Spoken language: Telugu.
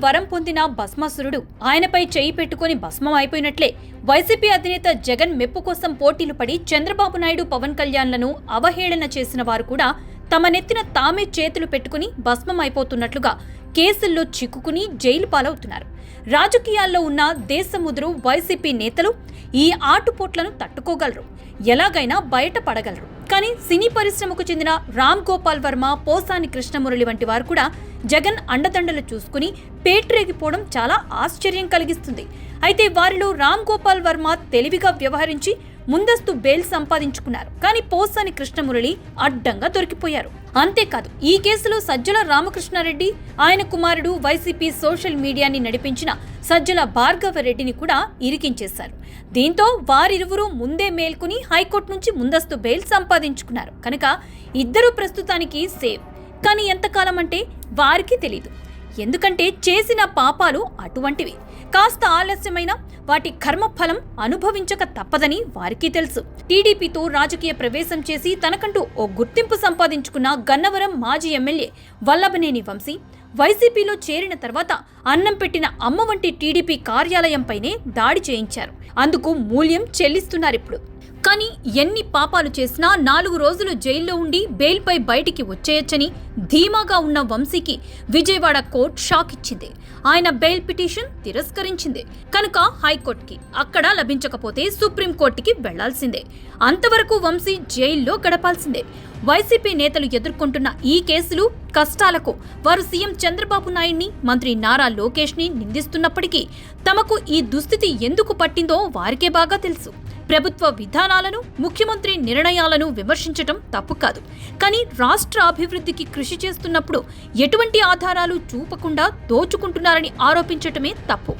వరం పొందిన భస్మాసురుడు ఆయనపై చేయి పెట్టుకుని భస్మం అయిపోయినట్లే వైసీపీ అధినేత జగన్ మెప్పు కోసం పోటీలు పడి చంద్రబాబు నాయుడు, పవన్ కళ్యాణ్లను అవహేళన చేసిన వారు కూడా తమ నెత్తిన తామే చేతులు పెట్టుకుని భస్మం అయిపోతున్నట్లుగా కేసుల్లో చిక్కుకుని జైలు పాలవుతున్నారు. రాజకీయాల్లో ఉన్న దేశముదురు వైసీపీ నేతలు ఈ ఆటుపోట్లను తట్టుకోగలరు, ఎలాగైనా బయటపడగలరు. కానీ సినీ పరిశ్రమకు చెందిన రామ్ గోపాల్ వర్మ, పోసాని కృష్ణమురళి వంటి వారు కూడా జగన్ అండదండలు చూసుకుని పేట్రేగిపోవడం చాలా ఆశ్చర్యం కలిగిస్తుంది. అయితే వారిలో రామ్ గోపాల్ వర్మ తెలివిగా వ్యవహరించి ముందస్తు బెయిల్ సంపాదించుకున్నారు. కానీ పోసాని కృష్ణమురళి అడ్డంగా దొరికిపోయారు. అంతేకాదు, ఈ కేసులో సజ్జల రామకృష్ణారెడ్డి, ఆయన కుమారుడు వైసీపీ సోషల్ మీడియాని నడిపించిన సజ్జల భార్గవ రెడ్డిని కూడా ఇరికించేశారు. దీంతో వారిరువురు ముందే మేల్కొని హైకోర్టు నుంచి ముందస్తు బెయిల్ సంపాదించుకున్నారు. కనుక ఇద్దరు ప్రస్తుతానికి సేవ్. కానీ ఎంతకాలం అంటే వారికి తెలీదు. ఎందుకంటే చేసిన పాపాలు అటువంటివి. కాస్త ఆలస్యమైన వాటి కర్మఫలం అనుభవించక తప్పదని వారికి తెలుసు. టీడీపీతో రాజకీయ ప్రవేశం చేసి తనకంటూ ఓ గుర్తింపు సంపాదించుకున్న గన్నవరం మాజీ ఎమ్మెల్యే వల్లభనేని వంశీ వైసీపీలో చేరిన తర్వాత అన్నం పెట్టిన అమ్మ వంటి టీడీపీ కార్యాలయంపైనే దాడి చేయించారు. అందుకు మూల్యం చెల్లిస్తున్నారిప్పుడు. కానీ ఎన్ని పాపాలు చేసినా 4 రోజులు జైల్లో ఉండి బెయిల్పై బయటికి వచ్చేయచ్చని ధీమాగా ఉన్న వంశీకి విజయవాడ కోర్టు షాక్ ఇచ్చింది. ఆయన బెయిల్ పిటిషన్ తిరస్కరించింది. కనుక హైకోర్టుకి, అక్కడ లభించకపోతే సుప్రీంకోర్టుకి వెళ్లాల్సిందే. అంతవరకు వంశీ జైల్లో గడపాల్సిందే. వైసీపీ నేతలు ఎదుర్కొంటున్న ఈ కేసులు, కష్టాలకు వారు సీఎం చంద్రబాబు నాయుడిని, మంత్రి నారా లోకేష్ని నిందిస్తున్నప్పటికీ తమకు ఈ దుస్థితి ఎందుకు పట్టిందో వారికే బాగా తెలుసు. ప్రభుత్వ విధానాలను, ముఖ్యమంత్రి నిర్ణయాలను విమర్శించటం తప్పు కాదు. కానీ రాష్ట్ర అభివృద్ధికి కృషి చేస్తున్నప్పుడు ఎటువంటి ఆధారాలు చూపకుండా దోచుకుంటున్నారని ఆరోపించటమే తప్పు.